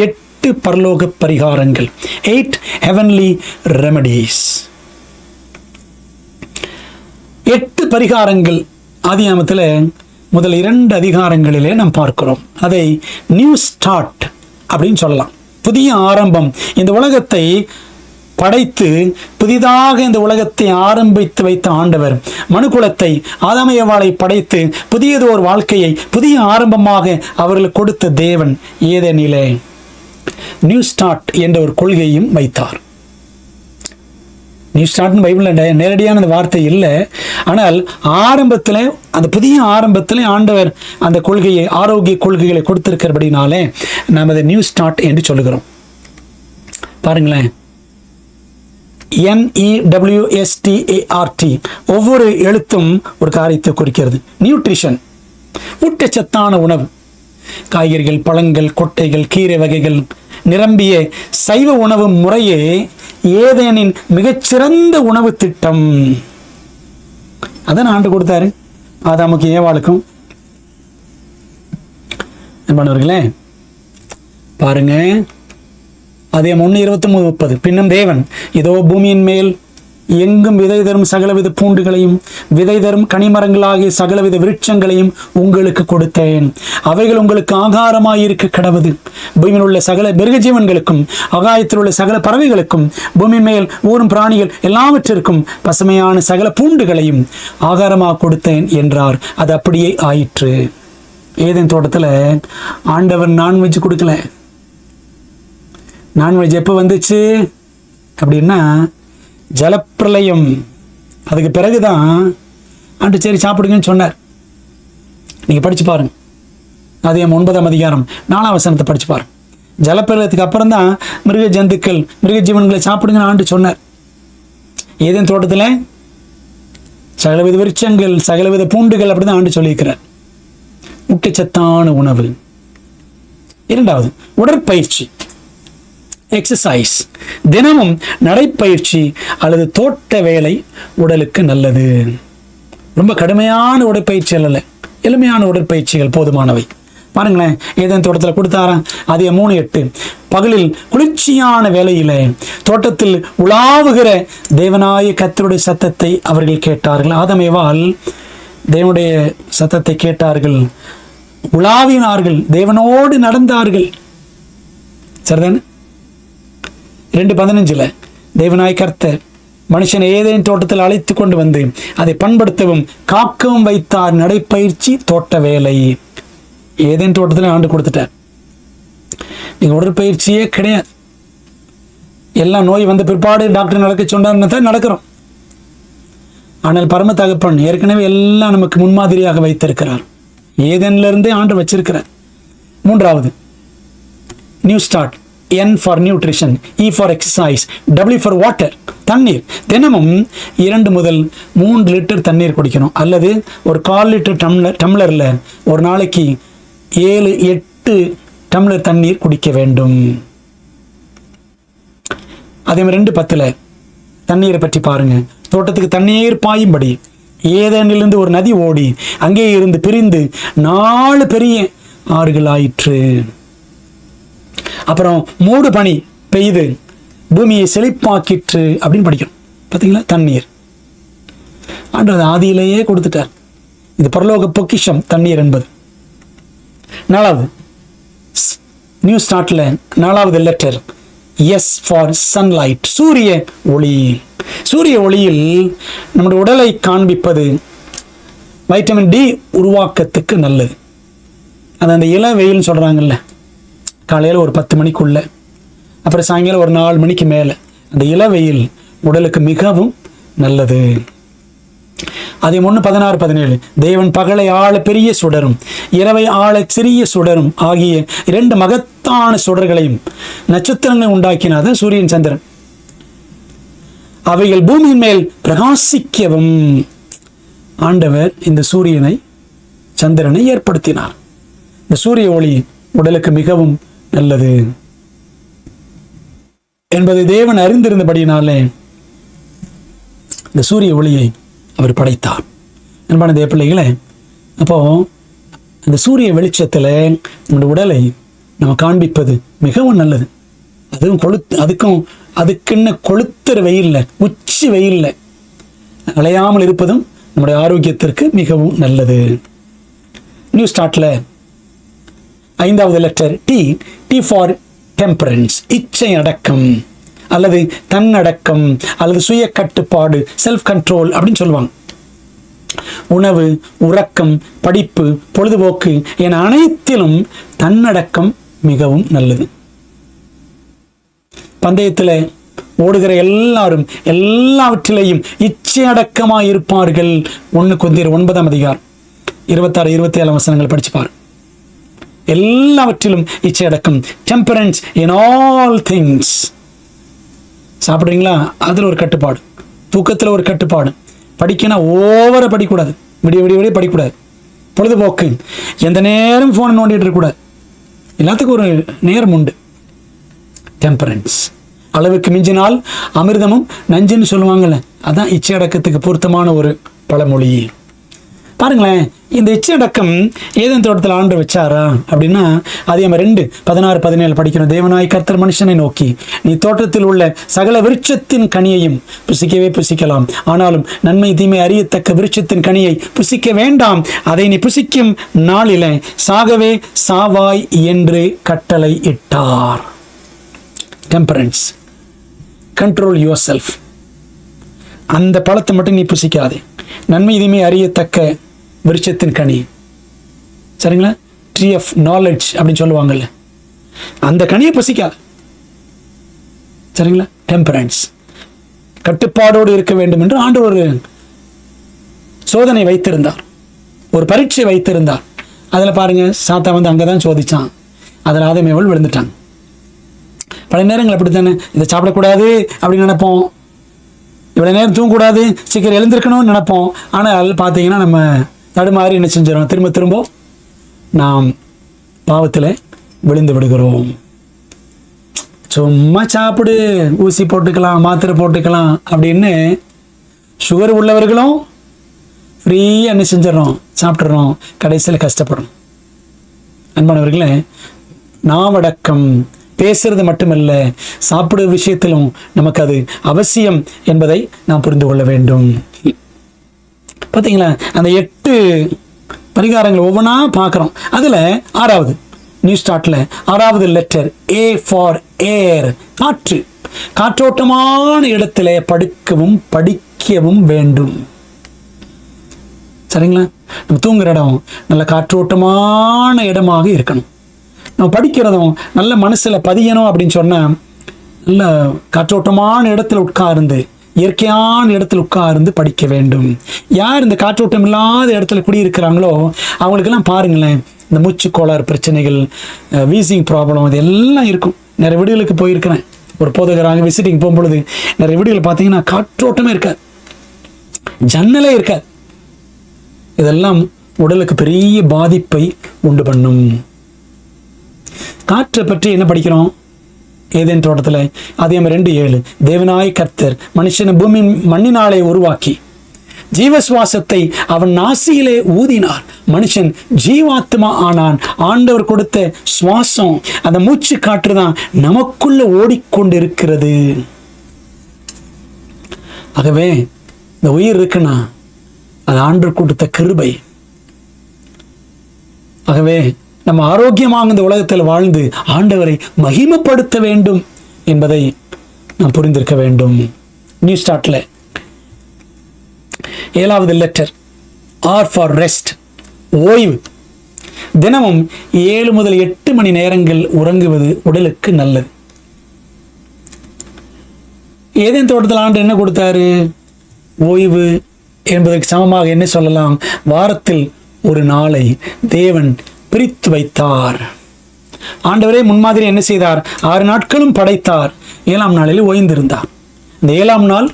8 பரலோக பரிகாரங்கள், 8 heavenly remedies. 8 பரிகாரங்கள் ஆதியாகமத்தில் முதல் 2 அதிகாரங்களிலே நாம் பார்க்கிறோம். அதை நியூ ஸ்டார்ட் அப்படின்னு சொல்லலாம், புதிய ஆரம்பம். இந்த உலகத்தை படைத்து புதிதாக இந்த உலகத்தை ஆரம்பித்து வைத்த ஆண்டவர் மனுக்குலத்தை, ஆதாம் ஏவாளை படைத்து புதியதோர் வாழ்க்கையை புதிய ஆரம்பமாக அவர்களுக்கு கொடுத்த தேவன் ஏதேனிலே நியூ ஸ்டார்ட் என்ற ஒரு கொள்கையும் வைத்தார். நியூ ஸ்டார்ட்னு பைபிளில் நேரடியான அந்த வார்த்தை இல்லை, ஆனால் ஆரம்பத்தில், அந்த புதிய ஆரம்பத்தில் ஆண்டவர் அந்த கொள்கையை, ஆரோக்கிய கொள்கைகளை கொடுத்திருக்கிறபடினாலே நாம் அதை நியூ ஸ்டார்ட் என்று சொல்லுகிறோம். பாருங்களேன், NEWSTART ஒவ்வொரு எழுத்தும் ஒரு காரியத்தை குறிக்கிறது. நியூட்ரிஷன், ஊட்டச்சத்தான உணவு, காய்கறிகள், பழங்கள், கொட்டைகள், கீரை வகைகள் நிரம்பிய சைவ உணவு முறையே ஏதேனின் மிகச்சிறந்த உணவு திட்டம். அதான் ஆண்டு கொடுத்தாரு ஆதாமுக்கு ஏவாளுக்கும். என்பவர்களே பாருங்க, அதே 1:23-30. பின்னும் தேவன், இதோ பூமியின் மேல் எங்கும் விதை தரும் சகலவித பூண்டுகளையும் விதை தரும் கனிமரங்களாகிய சகலவித விருட்சங்களையும் உங்களுக்கு கொடுத்தேன். அவைகள் உங்களுக்கு ஆகாரமாயிருக்க கடவுது. பூமியில் உள்ள சகல மிருகஜீவன்களுக்கும் ஆகாயத்தில் உள்ள சகல பறவைகளுக்கும் பூமியின் மேல் ஊரும் பிராணிகள் எல்லாவற்றிற்கும் பசுமையான சகல பூண்டுகளையும் ஆகாரமாக கொடுத்தேன் என்றார். அது அப்படியே ஆயிற்று. ஏதேன் தோட்டத்தில் ஆண்டவர் நான்வெஜ் கொடுக்கல. நான்வெஜ் எப்போ வந்துச்சு அப்படின்னா ஜலப்பிரளயம், அதுக்கு பிறகுதான் ஆண்டு சரி சாப்பிடுங்கன்னு சொன்னார். நீங்கள் படித்து பாருங்க, அதே 9ஆம் அதிகாரம் 4ஆம் வசனத்தை படித்து பாருங்க. ஜலப்பிரளயத்துக்கு அப்புறம் தான் மிருக ஜந்துக்கள், மிருக ஜீவன்களை சாப்பிடுங்கன்னு ஆண்டு சொன்னார். ஏதேன் தோட்டத்தில் சகலவித விருட்சங்கள், சகலவித பூண்டுகள் அப்படி தான் ஆண்டு சொல்லியிருக்கிறார். ஊட்டச்சத்தான உணவு. 2வது உடற்பயிற்சி, எக்ஸசைஸ். தினமும் நடைப்பயிற்சி அல்லது தோட்ட வேலை உடலுக்கு நல்லது. ரொம்ப கடுமையான உடற்பயிற்சி அல்ல, எளிமையான உடற்பயிற்சிகள் போதுமானவை. பாருங்களேன், ஏதேன் தோட்டத்தில் கொடுத்தாராம். அதே 3:8. பகலில் குளிர்ச்சியான வேளையில தோட்டத்தில் உலாவுகிற தேவனாய கர்த்தருடைய சத்தத்தை அவர்கள் கேட்டார்கள். ஆதாம் ஏவாள் தேவனுடைய சத்தத்தை கேட்டார்கள், உலாவினார்கள், தேவனோடு நடந்தார்கள். சரிதானே? 2:15 தேவனாய் கர்த்தர் மனுஷனை ஏதேன் தோட்டத்தில் அழைத்து கொண்டு வந்து அதை பண்படுத்தவும் காக்கவும் வைத்தார். நடைப்பயிற்சி, தோட்ட வேலை. ஏதேன் தோட்டத்தில் ஆண்டு கொடுத்துட்டார். நீங்கள் உடற்பயிற்சியே கிடையாது. எல்லாம் நோய் வந்த பிற்பாடு டாக்டர் நடக்க சொன்னார்னு தான் நடக்கிறோம். ஆனால் பரம தகப்பன் ஏற்கனவே எல்லாம் நமக்கு முன்மாதிரியாக வைத்திருக்கிறார். ஏதேனிலிருந்தே ஆண்டு வச்சிருக்கிறார். 3வது new start. N for nutrition, E for exercise, W for water. தண்ணீர். தினமும் 2 முதல் 3 லிட்டர் தண்ணீர் குடிக்கணும். அல்லது ஒரு 1/4 லிட்டர் டம்ளரில் ஒரு நாளைக்கு 7-8 டம்ளர் தண்ணீர் குடிக்க வேண்டும். அதே மாதிரி 2:10 தண்ணீரை பற்றி பாருங்க. தோட்டத்துக்கு தண்ணீர் பாயும்படி ஏதேனிலிருந்து ஒரு நதி ஓடி அங்கே இருந்து பிரிந்து 4 பெரிய ஆறுகள் ஆயிற்று. அப்புறம் 3 பனி பெய்து பூமியை செழிப்பாக்கிற்று அப்படின்னு படிக்கிறோம். பார்த்தீங்களா? தண்ணீர் ஆண்டவர் ஆதியிலேயே கொடுத்துட்டார். இது பரலோக பொக்கிஷம் தண்ணீர் என்பது. 4வது நியூ ஸ்டார்ட்ல 4வது லெட்டர் எஸ் ஃபார் சன்லைட், சூரிய ஒளி. சூரிய ஒளியில் நம்முடைய உடலை காண்பிப்பது வைட்டமின் டி உருவாக்கத்துக்கு நல்லது. அது அந்த இள வெயில்னு சொல்கிறாங்கல்ல, காலையில் ஒரு 10 மணிக்குள்ள, அப்புறம் சாயங்காலம் ஒரு 4 மணிக்கு மேலே அந்த இளவெயில் உடலுக்கு மிகவும் நல்லது. அதே 1:16-17 தேவன் பகலை ஆள பெரிய சுடரும் இரவை ஆள சிறிய சுடரும் ஆகிய 2 மகத்தான சுடர்களையும் நட்சத்திரங்களை உண்டாக்கினார். சூரியன் சந்திரன். அவைகள் பூமியின் மேல் பிரகாசிக்கவும் ஆண்டவர் இந்த சூரியனை சந்திரனை ஏற்படுத்தினார். இந்த சூரிய ஒளி உடலுக்கு மிகவும் நல்லது என்பதை தேவன் அறிந்திருந்தபடினாலே இந்த சூரிய ஒளியை அவர் படைத்தார். அன்பான தேவ பிள்ளைகளே, அப்போ அந்த சூரிய வெளிச்சத்தில் நம்முடைய உடலை நம்ம காண்பிப்பது மிகவும் நல்லது. அதுவும் அதுக்குன்னு கொளுத்துற வெயில்ல, உச்சி வெயில்ல அலையாமல் இருப்பதும் நம்முடைய ஆரோக்கியத்திற்கு மிகவும் நல்லது. நியூ ஸ்டார்ட்ல 5வது லெட்டர் டி ஃபார் டெம்பரன்ஸ், இச்சை அடக்கம் அல்லது தன்னடக்கம் அல்லது சுய கட்டுப்பாடு, செல்ஃப் கண்ட்ரோல் அப்படின்னு சொல்லுவாங்க. உணவு, உறக்கம், படிப்பு, பொழுதுபோக்கு என அனைத்திலும் தன்னடக்கம் மிகவும் நல்லது. பந்தயத்தில் ஓடுகிற எல்லாரும் எல்லாவற்றிலையும் இச்சை அடக்கமாக இருப்பார்கள். 1 கொரிந்தியர் 9 26, 27 வசனங்கள் படிச்சுப்பார். எல்லாவற்றிலும் இச்சை அடக்கம், டெம்பரன்ஸ் இன் ஆல் திங்ஸ். சாப்பிட்றீங்களா, அதில் ஒரு கட்டுப்பாடு, தூக்கத்தில் ஒரு கட்டுப்பாடு, படிக்கணும் ஓவரை படிக்கக்கூடாது, விடிய படிக்கக்கூடாது, பொழுதுபோக்கு எந்த நேரம் ஃபோனை நோண்டிட்டு இருக்கக்கூடாது, எல்லாத்துக்கும் ஒரு நேரம் உண்டு. டெம்பரன்ஸ், அளவுக்கு மிஞ்சினால் அமிர்தமும் நஞ்சுன்னு சொல்லுவாங்கள்ல, அதான் இச்சை அடக்கத்துக்கு பொருத்தமான ஒரு பழமொழி. பாருங்களேன், இந்த இச்சை அடக்கம் ஏதேன் தோட்டத்தில் ஆண்டு வச்சாரா அப்படின்னா, அதே மாதிரி 2:16-17 படிக்கிறோம். தேவனாய் கர்த்தர் மனுஷனை நோக்கி, நீ தோட்டத்தில் உள்ள சகல விருட்சத்தின் கனியையும் புசிக்கவே புசிக்கலாம், ஆனாலும் நன்மை தீமை அறியத்தக்க விருட்சத்தின் கனியை புசிக்க வேண்டாம், அதை நீ புசிக்கும் நாளில சாகவே சாவாய் என்று கட்டளை இட்டார். Temperance, control yourself. அந்த பழத்தை மட்டும் நீ புசிக்காதே. நன்மை தீமை அறியத்தக்க விருட்சத்தின் கனி, சரிங்களா, ட்ரீ ஆஃப் நாலேஜ் அப்படின்னு சொல்லுவாங்கல்ல, அந்த கனியை புசிக்காது, சரிங்களா. டெம்பரன்ஸ், கட்டுப்பாடோடு இருக்க வேண்டும் என்று ஆண்டவர் ஒரு சோதனை வைத்திருந்தார், ஒரு பரீட்சை வைத்திருந்தார். அதில் பாருங்க, சாத்தா வந்து அங்கே தான் சோதிச்சான், அதில் ஆதாம் ஏவாள் விழுந்துட்டாங்க. பல நேரங்கள் அப்படித்தானே, இதை சாப்பிடக்கூடாது அப்படின்னு நினைப்போம், இவ்வளோ நேரம் தூங்கக்கூடாது, சீக்கிரம் எழுந்திருக்கணும்னு நினைப்போம். ஆனால் பார்த்தீங்கன்னா நம்ம தடுமாறி என்ன செஞ்சிடறோம், திரும்ப நாம் பாவத்தில் விழுந்து விடுகிறோம். சும்மா சாப்பிடு, ஊசி போட்டுக்கலாம், மாத்திரை போட்டுக்கலாம் அப்படின்னு சுகர் உள்ளவர்களும் ஃப்ரீயாக என்ன செஞ்சிடறோம், சாப்பிட்றோம், கடைசியில் கஷ்டப்படுறோம். அன்பானவர்களே, நாவடக்கம் பேசுறது மட்டுமல்ல, சாப்பிடுற விஷயத்திலும் நமக்கு அது அவசியம் என்பதை நாம் புரிந்து கொள்ள வேண்டும். பார்த்தீங்களா, அந்த 8 பரிகாரங்கள் ஒவ்வொன்றா பார்க்குறோம். அதில் 6வது நியூ ஸ்டார்ட்ல 6வது லெட்டர் ஏ ஃபார் ஏர், காற்று. காற்றோட்டமான இடத்துல படிக்கவும் வேண்டும், சரிங்களா. நம்ம தூங்குற இடம் நல்ல காற்றோட்டமான இடமாக இருக்கணும். நம்ம படிக்கிறதும் நல்ல மனசில் பதியணும் அப்படின்னு சொன்னால், நல்ல காற்றோட்டமான இடத்துல உட்கார்ந்து, இயற்கையான இடத்துல உட்கார்ந்து படிக்க வேண்டும். யார் இந்த காற்றோட்டம் இல்லாத இடத்துல குடியிருக்கிறாங்களோ அவங்களுக்கெல்லாம் பாருங்களேன், இந்த மூச்சு கோளாறு பிரச்சனைகள், வீசிங் ப்ராப்ளம், இது எல்லாம் இருக்கும். நிறைய வீடுகளுக்கு போயிருக்கிறேன், ஒரு போதகராக விசிட்டிங் போகும்பொழுது நிறைய வீடுகள் பார்த்தீங்கன்னா காற்றோட்டமே இருக்காது, ஜன்னலே இருக்காது. இதெல்லாம் உடலுக்கு பெரிய பாதிப்பை உண்டு பண்ணும். காற்றை பற்றி என்ன படிக்கிறோம் ஏதேன் தோட்டத்தில்? ஆதியாகமம் 2:7, தேவனாய் கர்த்தர் மனுஷனை பூமி மண்ணினாலே உருவாக்கி ஜீவசுவாசத்தை அவன் நாசியிலே ஊதினார், மனுஷன் ஜீவாத்மா ஆனான். ஆண்டவர் கொடுத்த சுவாசம், அந்த மூச்சு காற்று தான் நமக்குள்ள ஓடிக்கொண்டிருக்கிறது. ஆகவே இந்த உயிர் இருக்குன்னா அது ஆண்டவர் கொடுத்த கிருபை. ஆகவே நம்ம ஆரோக்கியமாக இந்த உலகத்தில் வாழ்ந்து ஆண்டவரை மகிமைப்படுத்த வேண்டும் என்பதை நாம் புரிந்திருக்க வேண்டும். நியூ ஸ்டார்ட்ல 7வது லெட்டர் ஆர் ஃபார் ரெஸ்ட், ஓய்வு. தினமும் 7 முதல் 8 மணி நேரங்கள் உறங்குவது உடலுக்கு நல்லது. ஏதேன் தோட்டத்தில் ஆண்டு என்ன கொடுத்தாரு? ஓய்வு என்பதற்கு சமமாக என்ன சொல்லலாம்? வாரத்தில் ஒரு நாளை தேவன் பிரித்து வைத்தார். ஆண்டவரே முன்மாதிரி என்ன செய்தார்? 6 நாட்களும் படைத்தார், 7ஆம் நாளில் ஓய்ந்திருந்தார். இந்த 7ஆம் நாள்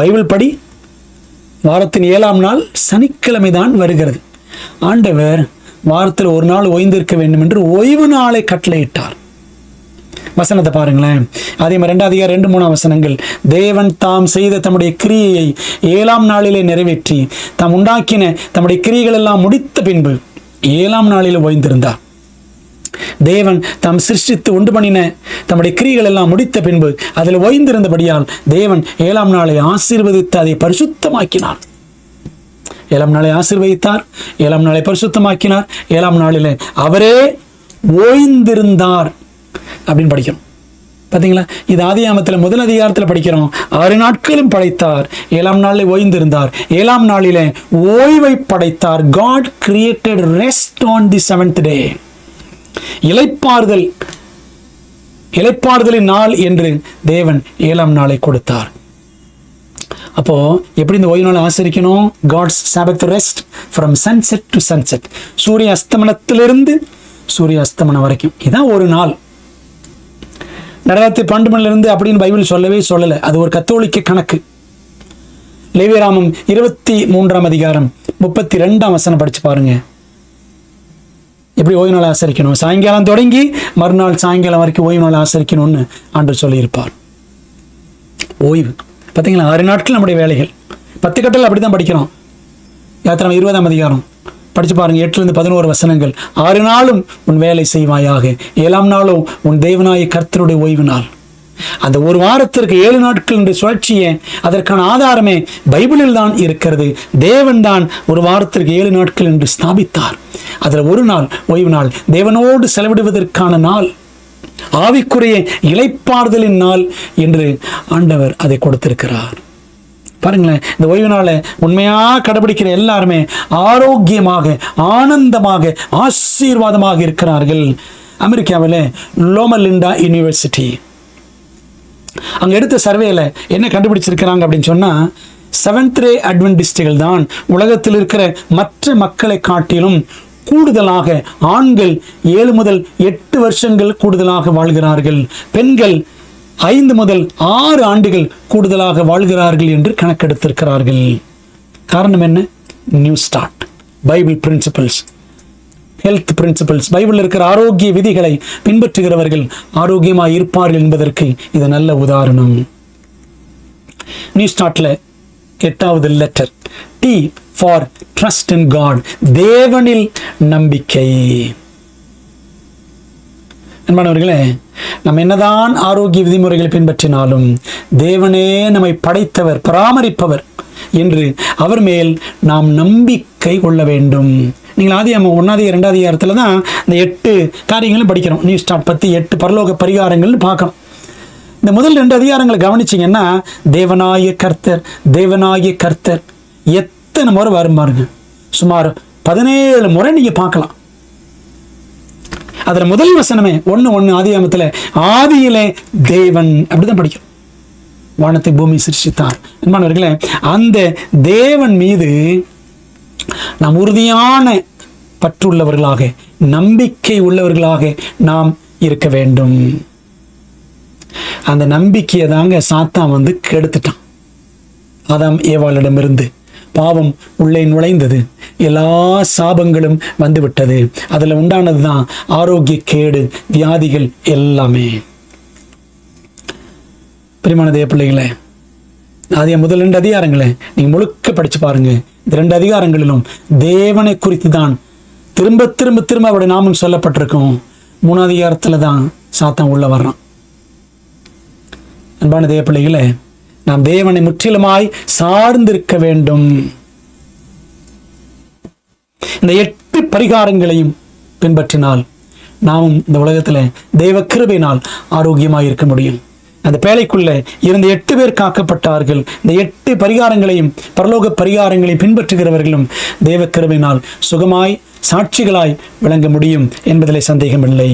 பைபிள் படி வாரத்தின் 7ஆம் நாள் சனிக்கிழமை தான் வருகிறது. ஆண்டவர் வாரத்தில் ஒரு நாள் ஓய்ந்திருக்க வேண்டும் என்று ஓய்வு நாளை கட்டளையிட்டார். வசனத்தை பாருங்களேன். அதே மாதிரி 2 அதிகாரம் 2-3 வசனங்கள். தேவன் தாம் செய்த தம்முடைய கிரியையை 7ஆம் நாளிலே நிறைவேற்றி தாம் உண்டாக்கின தம்முடைய கிரியைகள் எல்லாம் முடித்த பின்பு 7ஆம் நாளில் ஓய்ந்திருந்தார். தேவன் தாம் சிருஷ்டித்து உண்டு பண்ணின தம்முடைய கிரியைகள் எல்லாம் முடித்த பின்பு அதில் ஓய்ந்திருந்தபடியால் தேவன் 7ஆம் நாளை ஆசீர்வதித்து அதை பரிசுத்தமாக்கினார். 7ஆம் நாளை ஆசீர்வதித்தார், 7ஆம் நாளை பரிசுத்தமாக்கினார், 7ஆம் நாளில் அவரே ஓய்ந்திருந்தார் அப்படின்னு படிக்கிறோம். பார்த்தீங்களா? இது ஆதியாகமத்தில் முதல் அதிகாரத்தில் படிக்கிறோம். 6 நாட்களும் படைத்தார், 7ஆம் நாளில் ஓய்ந்திருந்தார், 7ஆம் நாளிலே ஓய்வை படைத்தார். God created rest on the 7th day. இளைப்பாறுதலின் நாள் என்று தேவன் 7ஆம் நாளை கொடுத்தார். அப்போ எப்படி இந்த ஓய்வு நாள் ஆசரிக்கணும்? God's Sabbath rest from sunset to sunset. சூரிய அஸ்தமனத்திலிருந்து சூரிய அஸ்தமனம் வரைக்கும். இதான் ஒரு நாள். நடராத்திரி 12 மணிலிருந்து அப்படின்னு பைபிள் சொல்லலை. அது ஒரு கத்தோலிக்க கணக்கு. லேவியராமம் 23ஆம் அதிகாரம் 32ஆம் வசனம் படிச்சு பாருங்க. எப்படி ஓய்வு நாள் ஆசரிக்கணும்? சாயங்காலம் தொடங்கி மறுநாள் சாயங்காலம் வரைக்கும் ஓய்வு நாள் ஆசரிக்கணும்னு ஆண்டவர் சொல்லியிருப்பார். ஓய்வு பார்த்தீங்களா? 6 நாட்கள் நம்முடைய வேலைகள். 10 கட்டளை அப்படி தான் படிக்கிறோம். யாத்திரை 20ஆம் அதிகாரம் படிச்சு பாருங்க. 8-11 வசனங்கள். 6 நாளும் உன் வேலை செய்வாயாக, 7ஆம் நாளும் உன் தேவனாய கர்த்தருடைய ஓய்வு நாள். அந்த ஒரு வாரத்திற்கு 7 நாட்கள் என்ற சுழற்சியே அதற்கான ஆதாரமே பைபிளில் தான் இருக்கிறது. தேவன் தான் ஒரு வாரத்திற்கு 7 நாட்கள் என்று ஸ்தாபித்தார். அதில் ஒரு நாள் ஓய்வு நாள், தேவனோடு செலவிடுவதற்கான நாள், ஆவிக்குரிய இளைப்பாறுதலின் நாள் என்று ஆண்டவர் அதை கொடுத்திருக்கிறார். பாருங்களேன், இந்த ஓய்வு நாளை உண்மையாக கடைபிடிக்கிற எல்லாருமே ஆரோக்கியமாக, ஆனந்தமாக, ஆசீர்வாதமாக இருக்கிறார்கள். அமெரிக்காவில் லோமா லிண்டா யூனிவர்சிட்டி அங்கே எடுத்த சர்வேல என்ன கண்டுபிடிச்சிருக்கிறாங்க அப்படின்னு சொன்னால், 7th day அட்வென்டிஸ்டுகள் தான் உலகத்தில் இருக்கிற மற்ற மக்களை காட்டிலும் கூடுதலாக ஆண்கள் 7 முதல் 8 வருஷங்கள் கூடுதலாக வாழ்கிறார்கள், பெண்கள் 5 முதல் 6 ஆண்டுகள் கூடுதலாக வாழ்கிறார்கள் என்று கணக்கெடுத்திருக்கிறார்கள். காரணம் என்ன? New start, Bible principles, health principles, பைபிளில் இருக்கிற ஆரோக்கிய விதிகளை பின்பற்றுகிறவர்கள் ஆரோக்கியமாக இருப்பார்கள் என்பதற்கு இது நல்ல உதாரணம். நியூ ஸ்டார்ட்ல 8வது letter T for trust in God, தேவனில் நம்பிக்கை. அன்பானவர்களே, நம்ம என்னதான் ஆரோக்கிய விதிமுறைகளை பின்பற்றினாலும் தேவனே நம்மை படைத்தவர், பராமரிப்பவர் என்று அவர் மேல் நாம் நம்பிக்கை கொள்ள வேண்டும். நீங்கள் ஆதியாகமம் 1வது 2வது அதிகாரத்தில் தான் இந்த 8 காரியங்களும் படிக்கிறோம். நியூ ஸ்டார்ட் பற்றி 8 பரலோக பரிகாரங்கள்னு பார்க்கணும். இந்த முதல் 2 அதிகாரங்களை கவனிச்சிங்கன்னா தேவனாய கர்த்தர், தேவனாய கர்த்தர் எத்தனை முறை வரும் பாருங்க. சுமார் 17 முறை நீங்கள் பார்க்கலாம். அதில் முதல் வசனமே 1:1 ஆதியாகமத்தில் ஆதியிலே தேவன் அப்படிதான் படிக்கும். வானத்தை பூமி சிருஷ்டித்தார். அன்பானவர்களே, அந்த தேவன் மீது நாம் உறுதியான பற்றுள்ளவர்களாக, நம்பிக்கை உள்ளவர்களாக நாம் இருக்க வேண்டும். அந்த நம்பிக்கையை தாங்க சாத்தான் வந்து கெடுத்துட்டான். ஆதாம் ஏவாளிடமிருந்து பாவம் உள்ளே நுழைந்தது, எல்லா சாபங்களும் வந்துவிட்டது. அதில் உண்டானது தான் ஆரோக்கிய கேடு, வியாதிகள் எல்லாமே. பிரியமான தேவ பிள்ளைகளே, அதே முதல் 2 அதிகாரங்களை நீங்கள் முழுக்க படித்து பாருங்க. இந்த 2 அதிகாரங்களிலும் தேவனை குறித்து தான் திரும்ப திரும்ப திரும்ப அவருடைய நாமம் சொல்லப்பட்டிருக்கும். 3வது அதிகாரத்தில் தான் சாத்தான் உள்ள வர்றான். அன்பான தேவ பிள்ளைகளே, நாம் தேவனை முற்றிலுமாய் சார்ந்திருக்க வேண்டும். இந்த 8 பரிகாரங்களையும் பின்பற்றினால் நாமும் இந்த உலகத்தில் தேவ கிருபையினால் ஆரோக்கியமாக இருக்க முடியும். அந்த பேழைக்குள்ள இருந்த 8 பேர் காக்கப்பட்டார்கள். இந்த 8 பரிகாரங்களையும் பரலோக பரிகாரங்களையும் பின்பற்றுகிறவர்களும் தேவ கிருபையினால் சுகமாய் சாட்சிகளாய் விளங்க முடியும் என்பதிலே சந்தேகமில்லை.